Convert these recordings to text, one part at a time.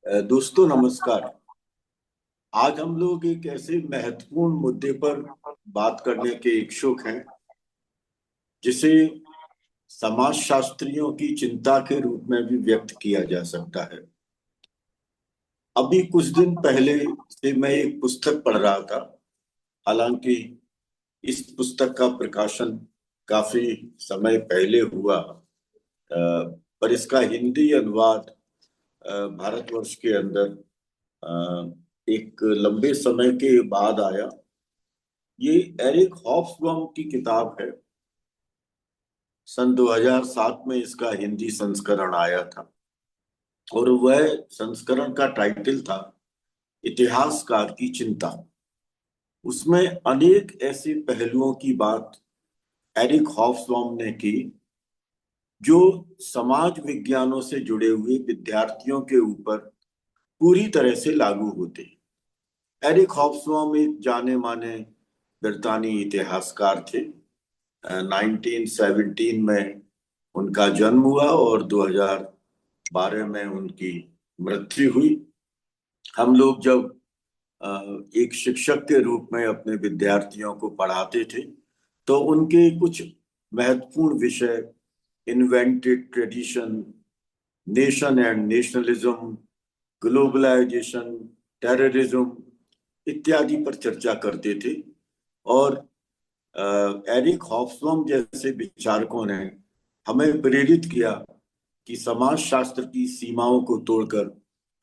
दोस्तों नमस्कार। आज हम लोग एक ऐसे महत्वपूर्ण मुद्दे पर बात करने के इच्छुक हैं जिसे समाजशास्त्रियों की चिंता के रूप में भी व्यक्त किया जा सकता है। अभी कुछ दिन पहले से मैं एक पुस्तक पढ़ रहा था। हालांकि इस पुस्तक का प्रकाशन काफी समय पहले हुआ, पर इसका हिंदी अनुवाद भारतवर्ष के अंदर एक लंबे समय के बाद आया। ये एरिक हॉब्सबॉम की किताब है। सन 2007 में इसका हिंदी संस्करण आया था और वह संस्करण का टाइटल था इतिहासकार की चिंता। उसमें अनेक ऐसे पहलुओं की बात एरिक हॉब्सबॉम ने की जो समाज विज्ञानों से जुड़े हुए विद्यार्थियों के ऊपर पूरी तरह से लागू होते हैं। एरिक हॉब्सबॉम एक जाने माने ब्रितानी इतिहासकार थे। 1917 में उनका जन्म हुआ और 2012 में उनकी मृत्यु हुई। हम लोग जब एक शिक्षक के रूप में अपने विद्यार्थियों को पढ़ाते थे तो उनके कुछ महत्वपूर्ण विषय invented tradition, nation and nationalism, globalisation, terrorism इत्यादि पर चर्चा करते थे। और एरिक हॉब्सबॉम जैसे विचारकों ने हमें प्रेरित किया कि समाज शास्त्र की सीमाओं को तोड़कर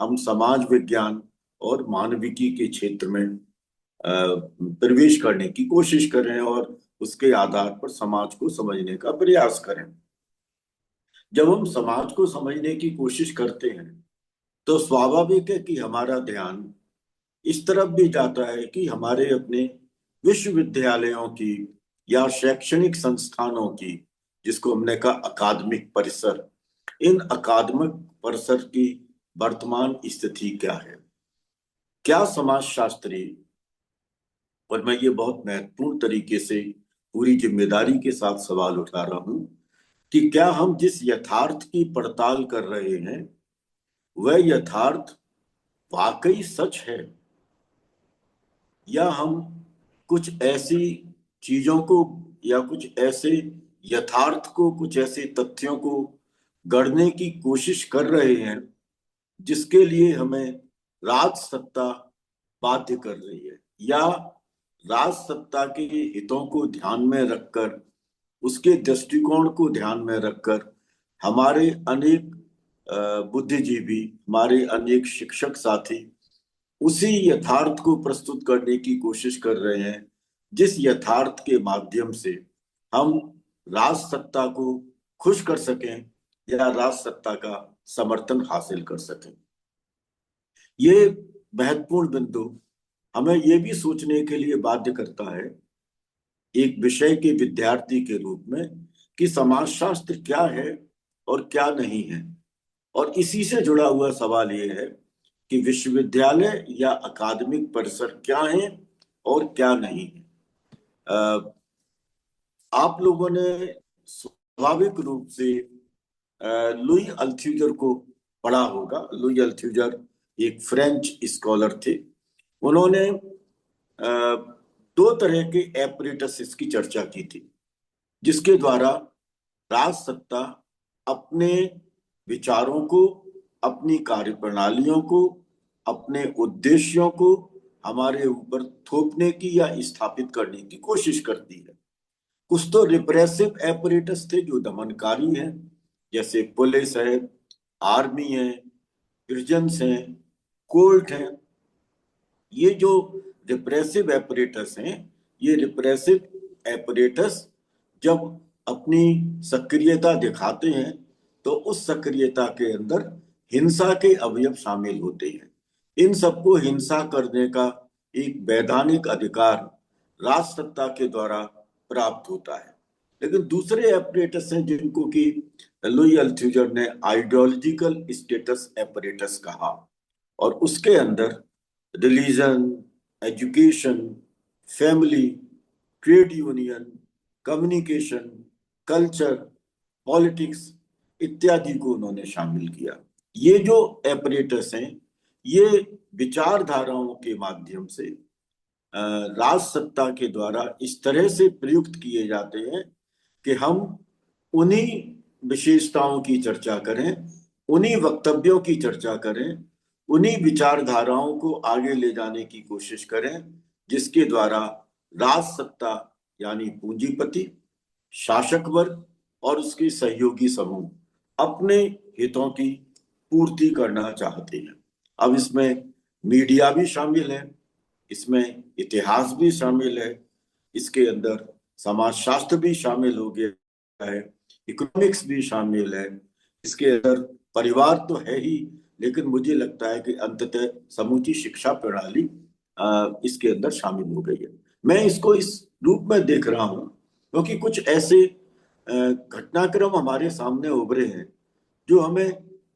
हम समाज विज्ञान और मानविकी के क्षेत्र में प्रवेश करने की कोशिश करें और उसके आधार पर समाज को समझने का प्रयास करें। जब हम समाज को समझने की कोशिश करते हैं तो स्वाभाविक है कि हमारा ध्यान इस तरफ भी जाता है कि हमारे अपने विश्वविद्यालयों की या शैक्षणिक संस्थानों की, जिसको हमने कहा अकादमिक परिसर, इन अकादमिक परिसर की वर्तमान स्थिति क्या है। क्या समाजशास्त्री, और मैं ये बहुत महत्वपूर्ण तरीके से पूरी जिम्मेदारी के साथ सवाल उठा रहा हूं कि क्या हम जिस यथार्थ की पड़ताल कर रहे हैं वह यथार्थ वाकई सच है, या हम कुछ ऐसी चीजों को या कुछ ऐसे यथार्थ को, कुछ ऐसे तथ्यों को गढ़ने की कोशिश कर रहे हैं जिसके लिए हमें राज सत्ता बाध्य कर रही है, या राज सत्ता के हितों को ध्यान में रखकर, उसके दृष्टिकोण को ध्यान में रखकर हमारे अनेक बुद्धिजीवी, हमारे अनेक शिक्षक साथी उसी यथार्थ को प्रस्तुत करने की कोशिश कर रहे हैं जिस यथार्थ के माध्यम से हम राज सत्ता को खुश कर सकें या राज सत्ता का समर्थन हासिल कर सकें। ये महत्वपूर्ण बिंदु हमें ये भी सोचने के लिए बाध्य करता है एक विषय के विद्यार्थी के रूप में कि समाजशास्त्र क्या है और क्या नहीं है। और इसी से जुड़ा हुआ सवाल ये है कि विश्वविद्यालय या अकादमिक परिसर क्या है और क्या नहीं है। आप लोगों ने स्वाभाविक रूप से लुई अल्थ्यूजर को पढ़ा होगा। लुई अल्थ्यूजर एक फ्रेंच स्कॉलर थे। उन्होंने दो तरह के एपरेटस की चर्चा की थी जिसके द्वारा राज सत्ता अपने विचारों को, अपनी कार्यप्रणालियों को, अपने उद्देश्यों को हमारे ऊपर थोपने की या स्थापित करने की कोशिश करती है। कुछ तो रिप्रेसिव एपरेटस थे जो दमनकारी हैं, जैसे पुलिस है, आर्मी है, प्रिजन्स हैं, कोर्ट हैं। ये जो रिप्रेसिव एपरेटस हैं, ये रिप्रेसिव एपरेटस जब अपनी सक्रियता दिखाते हैं तो उस सक्रियता के अंदर हिंसा के अवयव शामिल होते हैं। इन सबको हिंसा करने का एक वैधानिक अधिकार राज सत्ता के द्वारा प्राप्त होता है। लेकिन दूसरे एपरेटस हैं जिनको कि लुई अल्थ्यूजर ने आइडियोलॉजिकल स्टेटस एपरेटस कहा, और उसके अंदर religion, education, family, trade union, communication, culture, politics इत्यादि को उन्होंने शामिल किया। ये जो एपरेटस हैं ये विचारधाराओं के माध्यम से राज सत्ता के द्वारा इस तरह से प्रयुक्त किए जाते हैं कि हम उन्हीं विशेषताओं की चर्चा करें, उन्हीं वक्तव्यों की चर्चा करें, उन्हीं विचारधाराओं को आगे ले जाने की कोशिश करें जिसके द्वारा राज सत्ता यानी पूंजीपति, शासक वर्ग और उसके सहयोगी समूह अपने हितों की पूर्ति करना चाहते हैं। अब इसमें मीडिया भी शामिल है, इसमें इतिहास भी शामिल है, इसके अंदर समाजशास्त्र भी शामिल हो गया है, इकोनॉमिक्स भी शामिल है, इसके अंदर परिवार तो है ही, लेकिन मुझे लगता है कि अंततः समूची शिक्षा प्रणाली इसके अंदर शामिल हो गई है। मैं इसको इस रूप में देख रहा हूं क्योंकि कुछ ऐसे घटनाक्रम हमारे सामने उभरे हैं जो हमें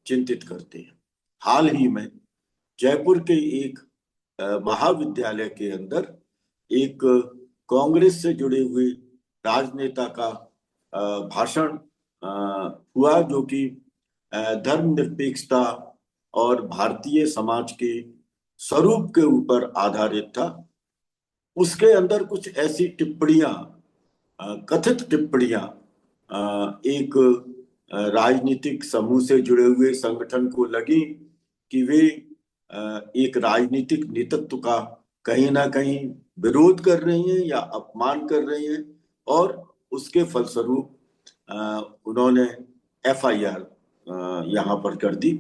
चिंतित करते हैं। हाल ही में जयपुर के एक महाविद्यालय के अंदर एक कांग्रेस से जुड़े हुए राजनेता का भाषण हुआ जो कि धर्मनिरपेक्षता और भारतीय समाज के स्वरूप के ऊपर आधारित था। उसके अंदर कुछ ऐसी टिप्पणियां, कथित टिप्पणियां एक राजनीतिक समूह से जुड़े हुए संगठन को लगी कि वे एक राजनीतिक नेतृत्व का कहीं ना कहीं विरोध कर रही हैं या अपमान कर रही हैं, और उसके फलस्वरूप उन्होंने एफआईआर यहाँ पर कर दी।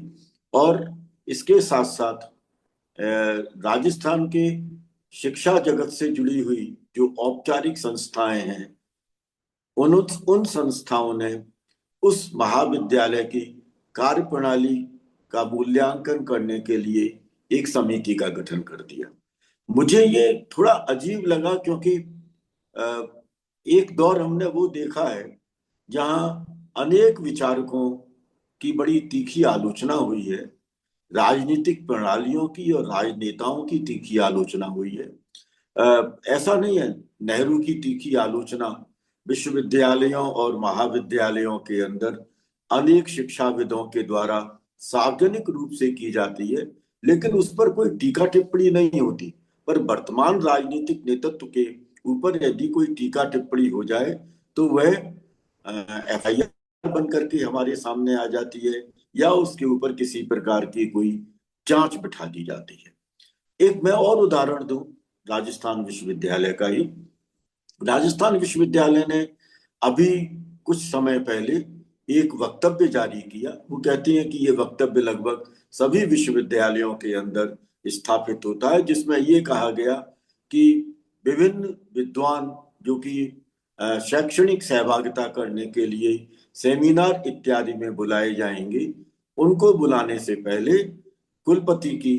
और इसके साथ साथ राजस्थान के शिक्षा जगत से जुड़ी हुई जो औपचारिक संस्थाएं हैं, उन संस्थाओं ने उस महाविद्यालय की कार्यप्रणाली का मूल्यांकन करने के लिए एक समिति का गठन कर दिया। मुझे ये थोड़ा अजीब लगा क्योंकि एक दौर हमने वो देखा है जहां अनेक विचारकों की बड़ी तीखी आलोचना हुई है, राजनीतिक प्रणालियों की और राजनेताओं की तीखी आलोचना हुई है। ऐसा नहीं है, नेहरू की तीखी आलोचना विश्वविद्यालयों और महाविद्यालयों के अंदर अनेक शिक्षाविदों के द्वारा सार्वजनिक रूप से की जाती है, लेकिन उस पर कोई टीका टिप्पणी नहीं होती। पर वर्तमान राजनीतिक नेतृत्व के ऊपर यदि कोई टीका टिप्पणी हो जाए तो वह एफआईआर बन करके हमारे सामने आ जाती है या उसके ऊपर किसी प्रकार की कोई जांच बिठा दी जाती है। एक मैं और उदाहरण दूं राजस्थान विश्वविद्यालय का ही। राजस्थान विश्वविद्यालय ने अभी कुछ समय पहले एक वक्तव्य जारी किया। वो कहते हैं कि ये वक्तव्य लगभग सभी विश्वविद्यालयों के अंदर स्थापित होता है, जिसमें ये कहा गया कि विभिन्न विद्वान जो कि शैक्षणिक सहभागिता करने के लिए सेमिनार इत्यादि में बुलाए जाएंगे, उनको बुलाने से पहले कुलपति की,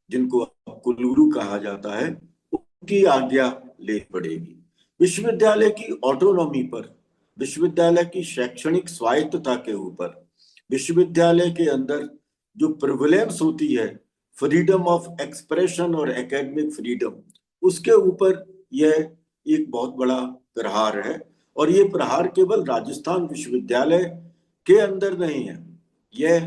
जिनको कुलगुरु कहा जाता है, उनकी आज्ञा लेनी पड़ेगी। विश्वविद्यालय की ऑटोनॉमी पर, विश्वविद्यालय की शैक्षणिक स्वायत्तता के ऊपर, विश्वविद्यालय के अंदर जो प्रिविलेंस होती है, फ्रीडम ऑफ एक्सप्रेशन और एकेडमिक फ्रीडम, उसके ऊपर यह एक बहुत बड़ा प्रहार है। और ये प्रहार केवल राजस्थान विश्वविद्यालय के अंदर नहीं है, यह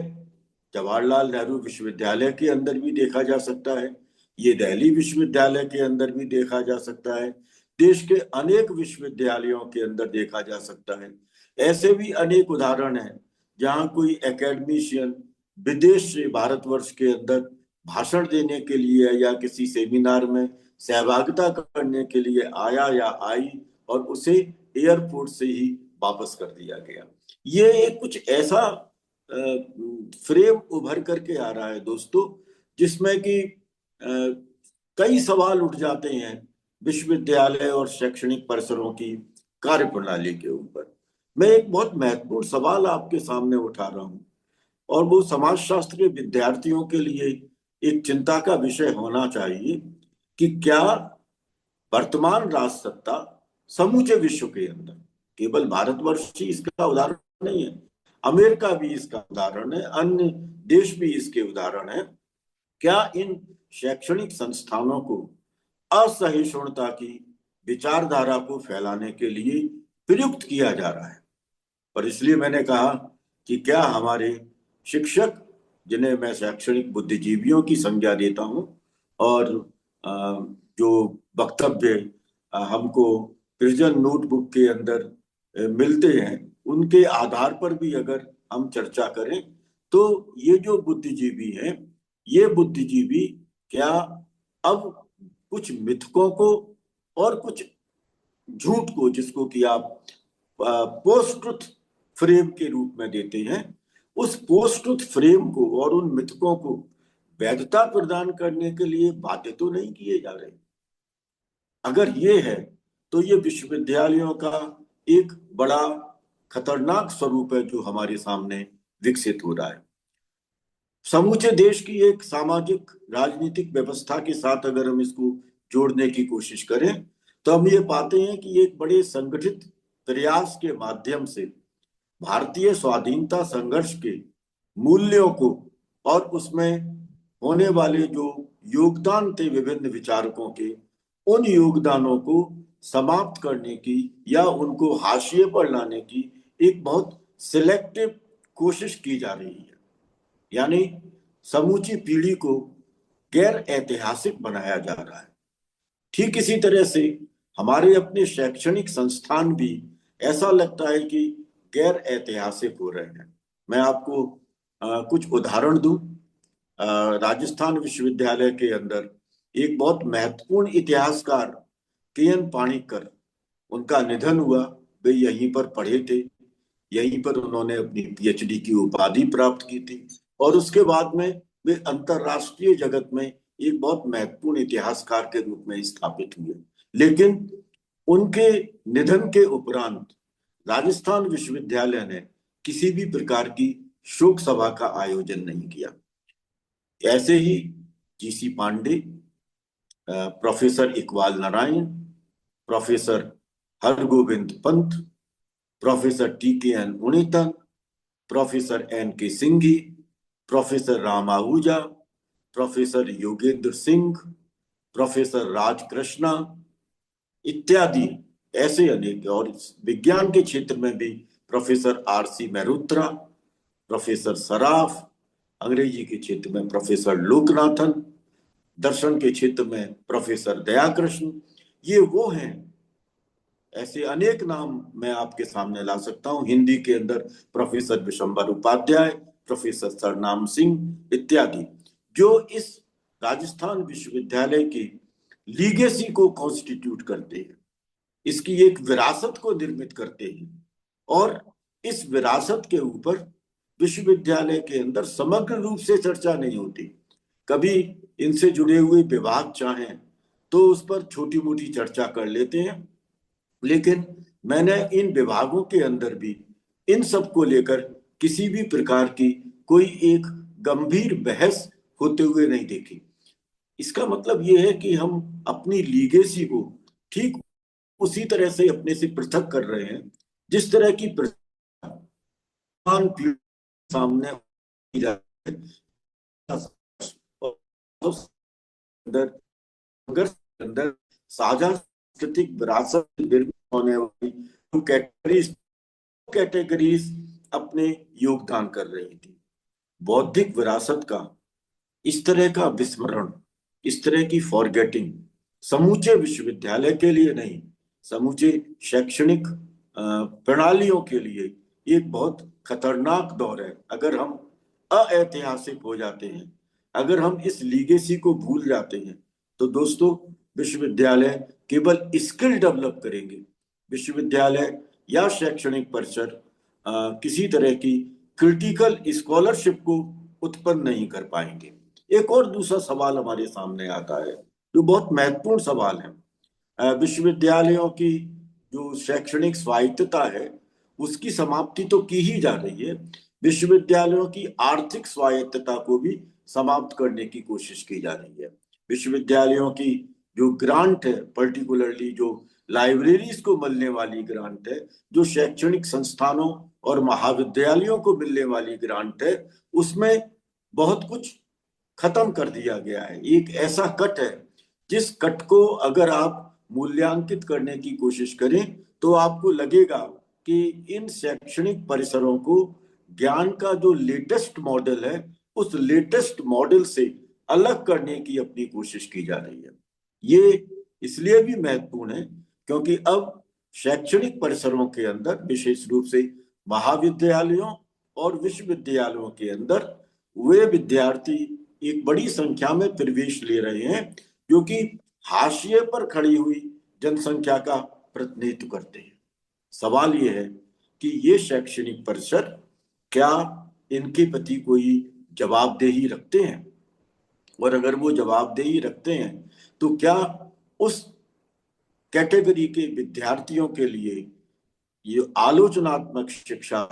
जवाहरलाल नेहरू विश्वविद्यालय के अंदर भी देखा जा सकता है, ये दिल्ली विश्वविद्यालय के अंदर भी देखा जा सकता है, देश के अनेक विश्वविद्यालयों के अंदर देखा जा सकता है। ऐसे भी अनेक उदाहरण हैं जहां कोई एकेडमिशियन विदेश से भारतवर्ष के अंदर भाषण देने के लिए या किसी सेमिनार में सहभागिता करने के लिए आया या आई और उसे एयरपोर्ट से ही वापस कर दिया गया। ये एक कुछ ऐसा फ्रेम उभर करके आ रहा है दोस्तों, जिसमें कि कई सवाल उठ जाते हैं विश्वविद्यालय और शैक्षणिक परिसरों की कार्यप्रणाली के ऊपर। मैं एक बहुत महत्वपूर्ण सवाल आपके सामने उठा रहा हूं और वो समाजशास्त्र के विद्यार्थियों के लिए एक चिंता का विषय होना चाहिए कि क्या वर्तमान राज सत्ता समूचे विश्व के अंदर, केवल भारतवर्ष ही इसका उदाहरण नहीं है, अमेरिका भी इसका उदाहरण है, अन्य देश भी इसके उदाहरण है, क्या इन शैक्षणिक संस्थानों को असहिष्णुता की विचारधारा को फैलाने के लिए प्रयुक्त किया जा रहा है? और इसलिए मैंने कहा कि क्या हमारे शिक्षक जिन्हें मैं शैक्षणिक बुद्धिजीवियों की संज्ञा देता हूँ, और जो वक्तव्य हमको प्रिजन नोटबुक के अंदर मिलते हैं, उनके आधार पर भी अगर हम चर्चा करें तो ये जो बुद्धिजीवी हैं, ये बुद्धिजीवी क्या अब कुछ मिथकों को और कुछ झूठ को, जिसको कि आप पोस्ट ट्रुथ फ्रेम के रूप में देते हैं, उस पोस्ट ट्रुथ फ्रेम को और उन मिथकों को वैधता प्रदान करने के लिए बाध्य तो नहीं किए जा रहे। अगर ये है तो ये विश्वविद्यालयों का एक बड़ा खतरनाक स्वरूप है जो हमारे सामने विकसित हो रहा है। समूचे देश की एक सामाजिक राजनीतिक व्यवस्था के साथ अगर हम इसको जोड़ने की कोशिश करें तो हम ये पाते हैं कि एक बड़े संगठित प्रयास के माध्यम से भारतीय स्वाधीनता संघर्ष के मूल्यों को और उसमें होने वाले जो योगदान थे विभिन्न विचारकों के, उन योगदानों को समाप्त करने की या उनको हाशिए पर लाने की एक बहुत सिलेक्टिव कोशिश की जा रही है। यानी समूची पीढ़ी को गैर ऐतिहासिक बनाया जा रहा है। ठीक इसी तरह से हमारे अपने शैक्षणिक संस्थान भी ऐसा लगता है कि गैर ऐतिहासिक हो रहे हैं। मैं आपको कुछ उदाहरण दूं। राजस्थान विश्वविद्यालय के अंदर एक बहुत महत्वपूर्ण इतिहासकार के.एन. पाणिक्कर, उनका निधन हुआ। वे यहीं पर पढ़े थे, यहीं पर उन्होंने अपनी पीएचडी की उपाधि प्राप्त की थी, और उसके बाद में वे अंतरराष्ट्रीय जगत में एक बहुत महत्वपूर्ण इतिहासकार के रूप में स्थापित हुए। लेकिन उनके निधन के उपरांत राजस्थान विश्वविद्यालय ने किसी भी प्रकार की शोक सभा का आयोजन नहीं किया। ऐसे ही G C Pandey, professor Iqbal Narayan, professor Hargovind Pant, professor T K N. Unnithan, professor N K. Singhi, professor Ram Ahuja, professor Yogendra Singh, professor Raj Krishna इत्यादि ऐसे अनेक, और विज्ञान के क्षेत्र में भी professor R C. Mehrotra, professor Saraf, अंग्रेजी के क्षेत्र में प्रोफेसर लोकनाथन, दर्शन के क्षेत्र में प्रोफेसर दयाकृष्ण, ये वो हैं। ऐसे अनेक नाम मैं आपके सामने ला सकता हूं। हिंदी के अंदर प्रोफेसर विशंबर उपाध्याय, प्रोफेसर सरनाम सिंह इत्यादि, जो इस राजस्थान विश्वविद्यालय की लीगेसी को कॉन्स्टिट्यूट करते हैं, इसकी एक विरासत को निर्मित करते हैं, और इस विरासत के ऊपर विश्वविद्यालय के अंदर समग्र रूप से चर्चा नहीं होती। कभी इनसे जुड़े हुए विभाग चाहें तो उस पर छोटी मोटी चर्चा कर लेते हैं, लेकिन मैंने इन विभागों के अंदर भी इन सब को लेकर किसी भी प्रकार की कोई एक गंभीर बहस होते हुए नहीं देखी। इसका मतलब ये है कि हम अपनी लीगेसी को ठीक उसी तरह से अपने से पृथक कर रहे हैं जिस तरह की सामने अंदर साझा सांस्कृतिक विरासत निर्मित होने वाली कैटेगरीज अपने योगदान कर रही थी। बौद्धिक विरासत का इस तरह का विस्मरण, इस तरह की फॉरगेटिंग समूचे विश्वविद्यालय के लिए नहीं, समूचे शैक्षणिक प्रणालियों के लिए एक बहुत खतरनाक दौर है। अगर हम अऐतिहासिक हो जाते हैं, अगर हम इस लीगेसी को भूल जाते हैं, तो दोस्तों विश्वविद्यालय केवल स्किल डेवलप करेंगे, विश्वविद्यालय या शैक्षणिक परिसर किसी तरह की क्रिटिकल स्कॉलरशिप को उत्पन्न नहीं कर पाएंगे। एक और दूसरा सवाल हमारे सामने आता है जो बहुत महत्वपूर्ण सवाल है। विश्वविद्यालयों की जो शैक्षणिक स्वायत्तता है उसकी समाप्ति तो की ही जा रही है, विश्वविद्यालयों की आर्थिक स्वायत्तता को भी समाप्त करने की कोशिश की जा रही है। विश्वविद्यालयों की जो ग्रांट है, पर्टिकुलरली जो लाइब्रेरीज को मिलने वाली ग्रांट है, जो शैक्षणिक संस्थानों और महाविद्यालयों को मिलने वाली ग्रांट है, उसमें बहुत कुछ खत्म कर दिया गया है। एक ऐसा कट है जिस कट को अगर आप मूल्यांकित करने की कोशिश करें तो आपको लगेगा कि इन शैक्षणिक परिसरों को ज्ञान का जो लेटेस्ट मॉडल है उस लेटेस्ट मॉडल से अलग करने की अपनी कोशिश की जा रही है। ये इसलिए भी महत्वपूर्ण है क्योंकि अब शैक्षणिक परिसरों के अंदर, विशेष रूप से महाविद्यालयों और विश्वविद्यालयों के अंदर, वे विद्यार्थी एक बड़ी संख्या में प्रवेश ले रहे हैं जो कि हाशिए पर खड़ी हुई जनसंख्या का प्रतिनिधित्व करते हैं। सवाल ये है कि ये शैक्षणिक परिसर क्या इनके प्रति कोई जवाबदेही रखते हैं, और अगर वो जवाबदेही रखते हैं तो क्या उस कैटेगरी के विद्यार्थियों के लिए ये आलोचनात्मक शिक्षा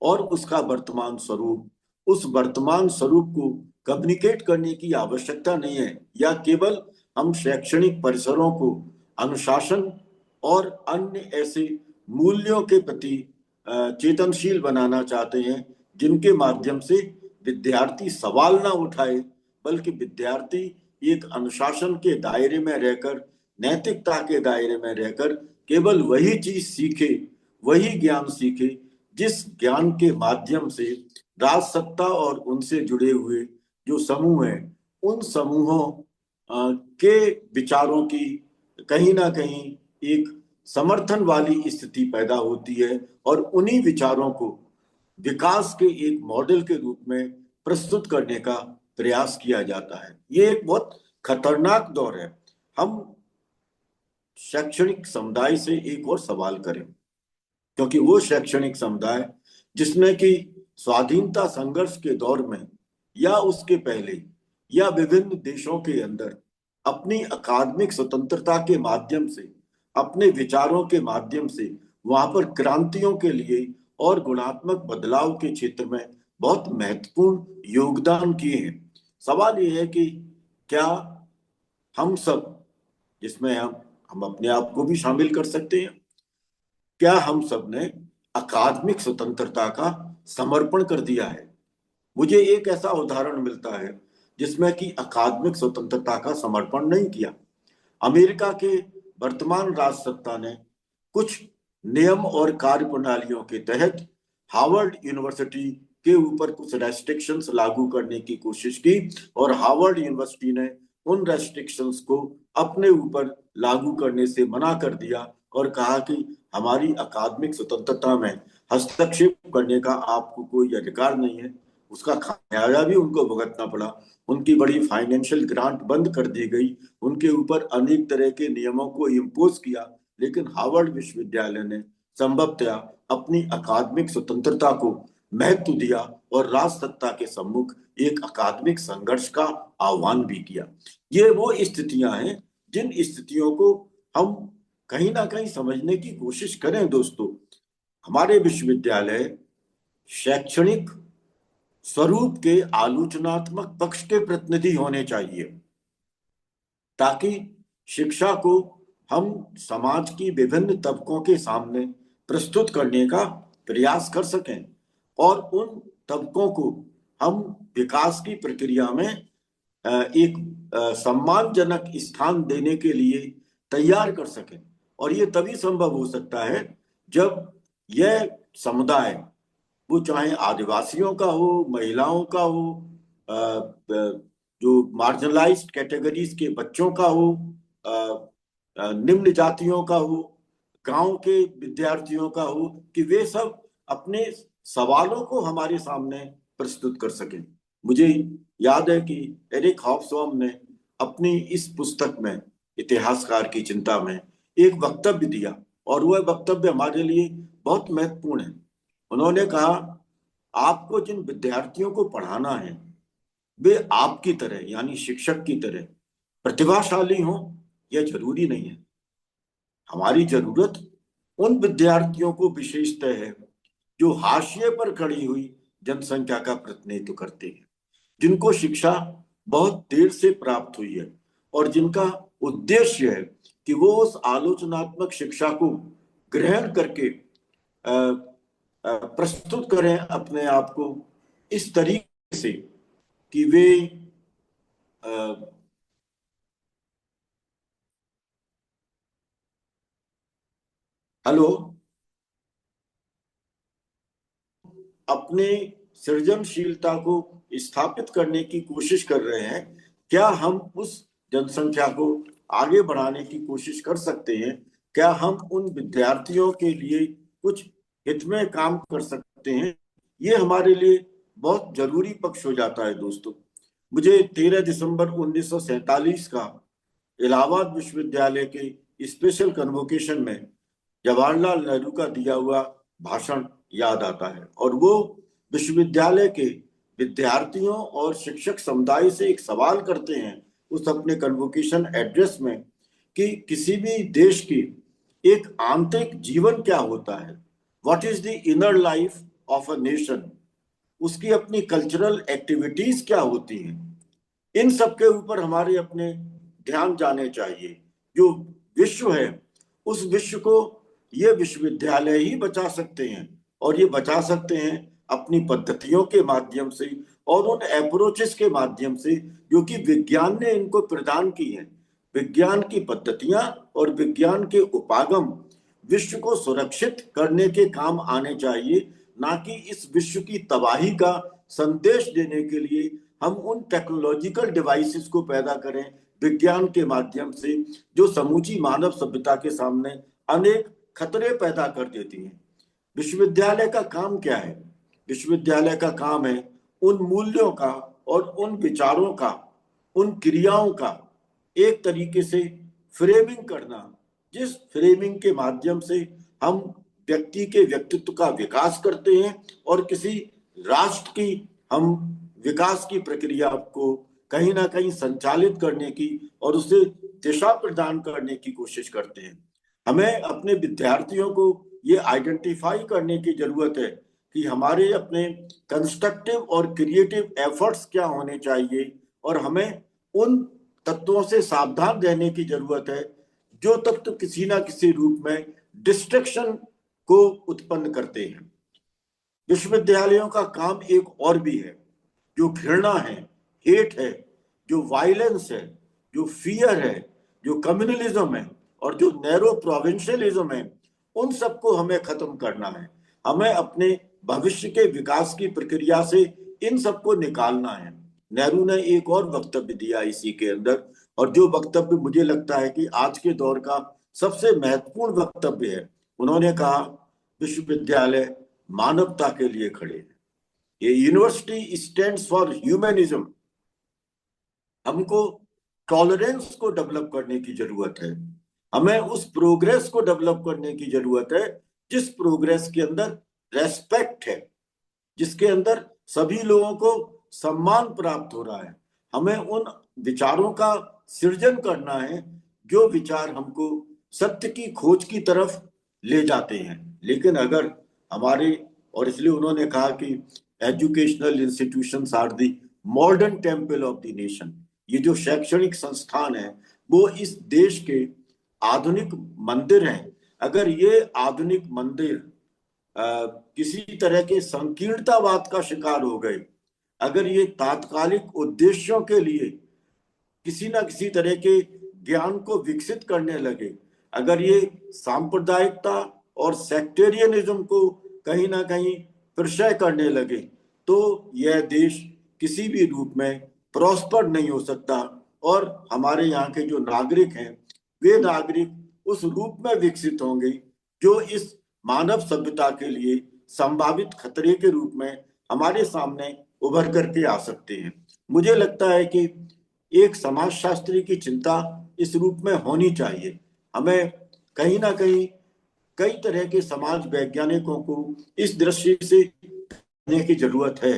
और उसका वर्तमान स्वरूप, उस वर्तमान स्वरूप को कम्युनिकेट करने की आवश्यकता नहीं है, या केवल हम शैक्षणिक परिसरों को अनुशासन और अन्य ऐसे मूल्यों के प्रति चेतनशील बनाना चाहते हैं जिनके माध्यम से विद्यार्थी सवाल ना उठाए, बल्कि विद्यार्थी एक अनुशासन के दायरे में रहकर, नैतिकता के दायरे में रहकर केवल वही चीज सीखे, वही ज्ञान सीखे जिस ज्ञान के माध्यम से राजसत्ता और उनसे जुड़े हुए जो समूह हैं, उन समूहों के विचारों की कहीं ना कहीं एक समर्थन वाली स्थिति पैदा होती है, और उन्हीं विचारों को विकास के एक मॉडल के रूप में प्रस्तुत करने का प्रयास किया जाता है। ये एक बहुत खतरनाक दौर है। हम शैक्षणिक समुदाय से एक और सवाल करें, क्योंकि वो शैक्षणिक समुदाय जिसने कि स्वाधीनता संघर्ष के दौर में या उसके पहले या विभिन्न देशों के अंदर अपनी अकादमिक स्वतंत्रता के माध्यम से, अपने विचारों के माध्यम से वहां पर क्रांतियों के लिए और गुणात्मक बदलाव के क्षेत्र में बहुत महत्वपूर्ण योगदान किए हैं। सवाल ये है कि क्या हम सब, जिसमें हम अपने आप को भी शामिल कर सकते हैं, क्या हम सब ने अकादमिक स्वतंत्रता का समर्पण कर दिया है? मुझे एक ऐसा उदाहरण मिलता है जिसमें कि अकादमिक स्वतंत्रता का समर्पण नहीं किया। अमेरिका के वर्तमान राजसत्ता ने कुछ नियम और कार्य प्रणालियों के तहत हार्वर्ड यूनिवर्सिटी के ऊपर कुछ रेस्ट्रिक्शंस लागू करने की कोशिश की, और हार्वर्ड यूनिवर्सिटी ने उन रेस्ट्रिक्शंस को अपने ऊपर लागू करने से मना कर दिया और कहा कि हमारी अकादमिक स्वतंत्रता में हस्तक्षेप करने का आपको कोई अधिकार नहीं है। उसका खामियाजा भी उनको भुगतना पड़ा। उनकी बड़ी फाइनेंशियल ग्रांट बंद कर दी गई, उनके ऊपर अनेक तरह के नियमों को इम्पोज किया, लेकिन हार्वर्ड विश्वविद्यालय ने संभवतया अपनी अकादमिक स्वतंत्रता को महत्व दिया और राजसत्ता के सम्मुख एक अकादमिक संघर्ष का आह्वान भी किया। ये वो स्थितियां हैं जिन स्थितियों को हम कहीं ना कहीं समझने की कोशिश करें। दोस्तों, हमारे विश्वविद्यालय शैक्षणिक स्वरूप के आलोचनात्मक पक्ष के प्रतिनिधि होने चाहिए, ताकि शिक्षा को हम समाज की विभिन्न तबकों के सामने प्रस्तुत करने का प्रयास कर सकें, और उन तबकों को हम विकास की प्रक्रिया में एक सम्मानजनक स्थान देने के लिए तैयार कर सकें। और ये तभी संभव हो सकता है जब यह समुदाय, वो चाहे आदिवासियों का हो, महिलाओं का हो, जो मार्जिनलाइज्ड कैटेगरीज के बच्चों का हो, निम्न जातियों का हो, गांव के विद्यार्थियों का हो, कि वे सब अपने सवालों को हमारे सामने प्रस्तुत कर सकें। मुझे याद है कि एरिक हॉब्सबॉम ने अपनी इस पुस्तक में, इतिहासकार की चिंता में, एक वक्तव्य दिया, और वह वक्तव्य हमारे लिए बहुत महत्वपूर्ण है। उन्होंने कहा, आपको जिन विद्यार्थियों को पढ़ाना है वे आपकी तरह, यानी शिक्षक की तरह प्रतिभाशाली हों, यह जरूरी नहीं है। हमारी जरूरत उन विद्यार्थियों को विशेषतः है जो हाशिए पर खड़ी हुई जनसंख्या का प्रतिनिधित्व करते हैं, जिनको शिक्षा बहुत देर से प्राप्त हुई है, और जिनका उद्देश्य है कि वो उस आलोचनात्मक शिक्षा को ग्रहण करके प्रस्तुत करें अपने आप को इस तरीके से कि वे हेलो, अपने सृजनशीलता को स्थापित करने की कोशिश कर रहे हैं, क्या हम उस जनसंख्या को आगे बढ़ाने की कोशिश कर सकते हैं? क्या हम उन विद्यार्थियों के लिए कुछ हित में काम कर सकते हैं? ये हमारे लिए बहुत जरूरी पक्ष हो जाता है दोस्तों। मुझे 13 दिसंबर 1947 का इलाहाबाद विश्वविद्यालय के स्पेशल कन्वोकेशन में जवाहरलाल नेहरू का दिया हुआ भाषण याद आता है, और वो विश्वविद्यालय के विद्यार्थियों और शिक्षक समुदाय से एक सवाल करते हैं उस अपने कन्वोकेशन एड्रेस में कि किसी भी देश की एक आंतरिक जीवन क्या होता है, what is the inner life of a nation, उसकी अपनी कल्चरल एक्टिविटीज क्या होती हैं, इन सब के ऊपर हमारे अपने ध्यान जाने चाहिए। जो विश्व है उस विश्व को ये विश्वविद्यालय ही बचा सकते हैं, और ये बचा सकते हैं अपनी पद्धतियों के माध्यम से और उन अप्रोचेस के माध्यम से जो कि विज्ञान ने इनको प्रदान की हैं। विज्ञान की पद्धतियां और विज्ञान के उपागम विश्व को सुरक्षित करने के काम आने चाहिए, ना कि इस विश्व की तबाही का संदेश देने के लिए हम उन टेक्नोलॉजिकल डिवाइसेस को पैदा करें विज्ञान के माध्यम से, जो समूची मानव सभ्यता के सामने अनेक खतरे पैदा कर देती हैं। विश्वविद्यालय का काम क्या है? विश्वविद्यालय का काम है उन मूल्यों का और उन विचारों का, उन क्रियाओं का एक तरीके से फ्रेमिंग करना, जिस फ्रेमिंग के माध्यम से हम व्यक्ति के व्यक्तित्व का विकास करते हैं और किसी राष्ट्र की हम विकास की प्रक्रिया को कहीं ना कहीं संचालित करने की और उसे दिशा प्रदान करने की कोशिश करते हैं। हमें अपने विद्यार्थियों को ये आइडेंटिफाई करने की जरूरत है कि हमारे अपने कंस्ट्रक्टिव और क्रिएटिव एफर्ट्स क्या होने चाहिए, और हमें उन तत्वों से सावधान रहने की जरूरत है जो तत्व किसी ना किसी रूप में डिस्ट्रक्शन को उत्पन्न करते हैं। विश्वविद्यालयों का काम एक और भी है, जो घृणा है, हेट है, जो वायलेंस है, जो फियर है, जो कम्युनलिज्म है और जो नैरो प्रोविंशियलिज्म है, उन सबको हमें खत्म करना है। हमें अपने भविष्य के विकास की प्रक्रिया से इन सबको निकालना है। नेहरू ने एक और वक्तव्य दिया इसी के अंदर, और जो वक्तव्य मुझे लगता है कि आज के दौर का सबसे महत्वपूर्ण वक्तव्य है। उन्होंने कहा विश्वविद्यालय मानवता के लिए खड़े हैं। ये यूनिवर्सिटी स्टैंड्स फॉर ह्यूमनिज्म। हमको टॉलरेंस को डेवलप करने की जरूरत है। हमें उस प्रोग्रेस को डेवलप करने की जरूरत है जिस प्रोग्रेस के अंदर रेस्पेक्ट है, जिसके अंदर सभी लोगों को सम्मान प्राप्त हो रहा है। हमें उन विचारों का सृजन करना है जो विचार हमको सत्य की खोज की तरफ ले जाते हैं। लेकिन अगर हमारे, और इसलिए उन्होंने कहा कि educational institutions are the modern temple of the nation. ये जो शैक्षणिक संस्थान है वो इस देश के आधुनिक मंदिर हैं। अगर ये आधुनिक मंदिर किसी तरह के संकीर्णतावाद का शिकार हो गए, अगर ये तात्कालिक उद्देश्यों के लिए किसी ना किसी तरह के ज्ञान को विकसित करने लगे, अगर ये सांप्रदायिकता और सेक्टेरियनिज्म को कहीं ना कहीं प्रशय करने लगे, तो यह देश किसी भी रूप में प्रॉस्पर नहीं हो सकता, और हमारे यहाँ के जो नागरिक हैं वे नागरिक उस रूप में विकसित होंगे जो इस मानव सभ्यता के लिए संभावित खतरे के रूप में हमारे सामने उभर करके आ सकते हैं। मुझे लगता है कि एक समाजशास्त्री की चिंता इस रूप में होनी चाहिए। हमें कहीं ना कहीं कई तरह के समाज वैज्ञानिकों को इस दृष्टि से करने की जरूरत है।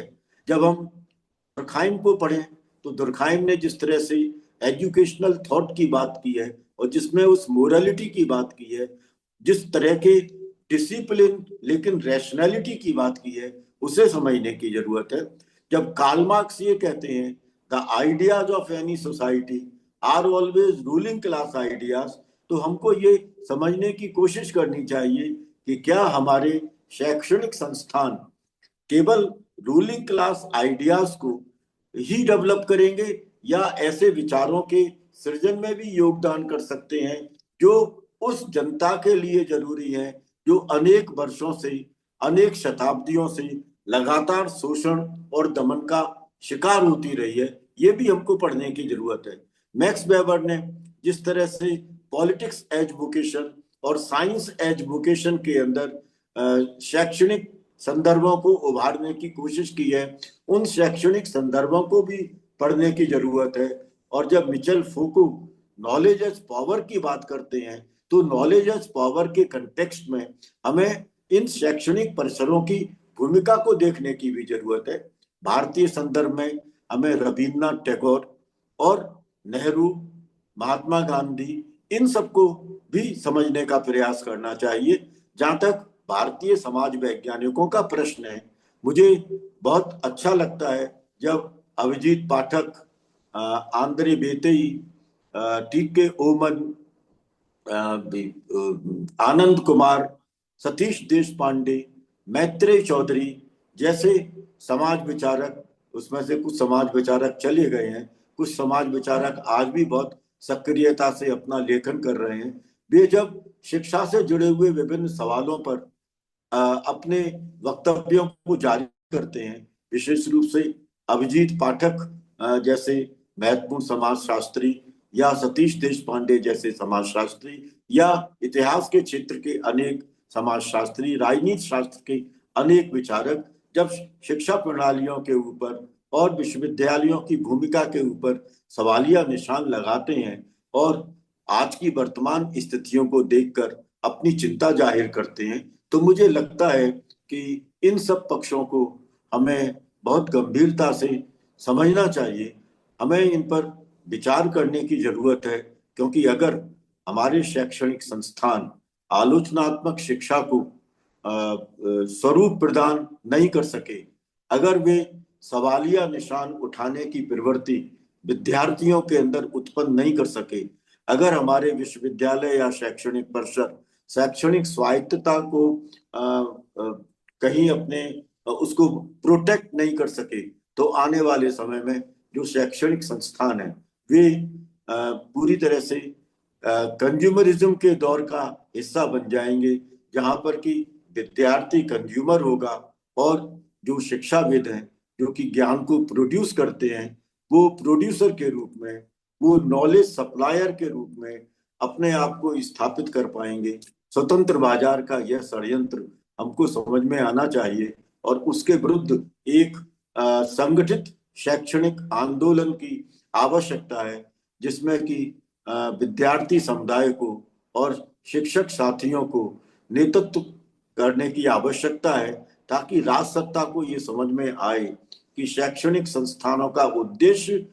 जब हम दुर्खाइम को पढ़ें तो दुर्खाइम ने जिस तरह से एजुकेशनल थॉट की बात की है और जिसमें उस मोरालिटी की बात की है, जिस तरह के डिसिप्लिन लेकिन रैशनैलिटी की बात की है, उसे समझने की जरूरत है। जब कार्ल मार्क्स ये कहते हैं the ideas of any society are always ruling class ideas, तो हमको ये समझने की कोशिश करनी चाहिए कि क्या हमारे शैक्षणिक संस्थान केवल रूलिंग क्लास आइडियाज को ही डेवलप करेंगे या ऐसे विचारों के सृजन में भी योगदान कर सकते हैं जो उस जनता के लिए जरूरी है जो अनेक वर्षों से, अनेक शताब्दियों से लगातार शोषण और दमन का शिकार होती रही है, ये भी हमको पढ़ने की जरूरत है। मैक्स वेबर ने जिस तरह से पॉलिटिक्स एज वोकेशन और साइंस एज वोकेशन के अंदर शैक्षणिक संदर्भों को उभारने की कोशिश की है, उन शैक्षणिक संदर्भों को भी पढ़ने की जरूरत है। और जब मिचेल फूको नॉलेज एज पावर की बात करते हैं, तो नॉलेज एज पावर के कंटेक्स्ट में हमें इन शैक्षणिक परिसरों की भूमिका को देखने की भी जरूरत है। भारतीय संदर्भ में हमें रविन्द्रनाथ टैगोर और नेहरू, महात्मा गांधी, इन सबको भी समझने का प्रयास करना चाहिए। जहां तक भारतीय समाज वैज्ञानिकों का प्रश्न है, मुझे बहुत अच्छा लगता है जब अभिजीत पाठक, आंद्रे बेतेई, टी.के. ओमन, आनंद कुमार, सतीश देशपांडे, मैत्रेय चौधरी जैसे समाज विचारक, उसमें से कुछ समाज विचारक चले गए हैं, कुछ समाज विचारक आज भी बहुत सक्रियता से अपना लेखन कर रहे हैं। वे जब शिक्षा से जुड़े हुए विभिन्न सवालों पर अपने वक्तव्यों को जारी करते हैं, विशेष रूप से अभिजीत पाठक जैसे महत्वपूर्ण समाजशास्त्री, या सतीश देशपांडे जैसे समाजशास्त्री, या इतिहास के क्षेत्र के अनेक समाजशास्त्री, राजनीति शास्त्र के अनेक विचारक जब शिक्षा प्रणालियों के ऊपर और विश्वविद्यालयों की भूमिका के ऊपर सवालिया निशान लगाते हैं और आज की वर्तमान स्थितियों को देखकर अपनी चिंता जाहिर करते हैं, तो मुझे लगता है कि इन सब पक्षों को हमें बहुत गंभीरता से समझना चाहिए। हमें इन पर विचार करने की जरूरत है, क्योंकि अगर हमारे शैक्षणिक संस्थान आलोचनात्मक शिक्षा को स्वरूप प्रदान नहीं कर सके, अगर वे सवालिया निशान उठाने की प्रवृत्ति विद्यार्थियों के अंदर उत्पन्न नहीं कर सके, अगर हमारे विश्वविद्यालय या शैक्षणिक परिषद शैक्षणिक स्वायत्तता को कहीं अपने उसको प्रोटेक्ट नहीं कर सके, तो आने वाले समय में जो शैक्षणिक संस्थान है वे पूरी तरह से कंज्यूमरिज्म के दौर का हिस्सा बन जाएंगे, जहां पर कि विद्यार्थी कंज्यूमर होगा और जो शिक्षाविद हैं, जो कि ज्ञान को प्रोड्यूस करते हैं, वो प्रोड्यूसर के रूप में, वो नॉलेज सप्लायर के रूप में अपने आप को स्थापित कर पाएंगे। स्वतंत्र बाजार का यह षड्यंत्र हमको समझ में आना चाहिए और उसके विरुद्ध एक संगठित शैक्षणिक आंदोलन की आवश्यकता है, जिसमें कि विद्यार्थी समुदाय को और शिक्षक साथियों को नेतृत्व करने की आवश्यकता है, ताकि राज सत्ता को ये समझ में आए कि शैक्षणिक संस्थानों का उद्देश्य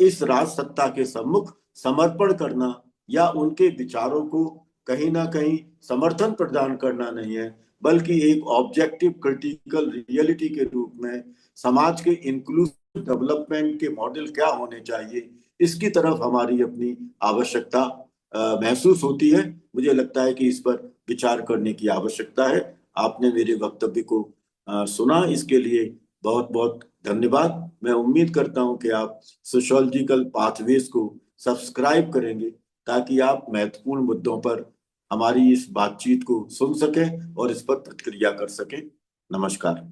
इस राज सत्ता के सम्मुख समर्पण करना या उनके विचारों को कहीं ना कहीं समर्थन प्रदान करना नहीं है, बल्कि एक ऑब्जेक्टिव क्रिटिकल रियलिटी के रूप में समाज के इंक्लूसिव डेवलपमेंट के मॉडल क्या होने चाहिए, इसकी तरफ हमारी अपनी आवश्यकता महसूस होती है। मुझे लगता है कि इस पर विचार करने की आवश्यकता है। आपने मेरे वक्तव्य को सुना, इसके लिए बहुत बहुत धन्यवाद। मैं उम्मीद करता हूं कि आप सोशियोलॉजिकल पाथवेज को सब्सक्राइब करेंगे, ताकि आप महत्वपूर्ण मुद्दों पर हमारी इस बातचीत को सुन सकें और इस पर प्रतिक्रिया कर सकें। नमस्कार।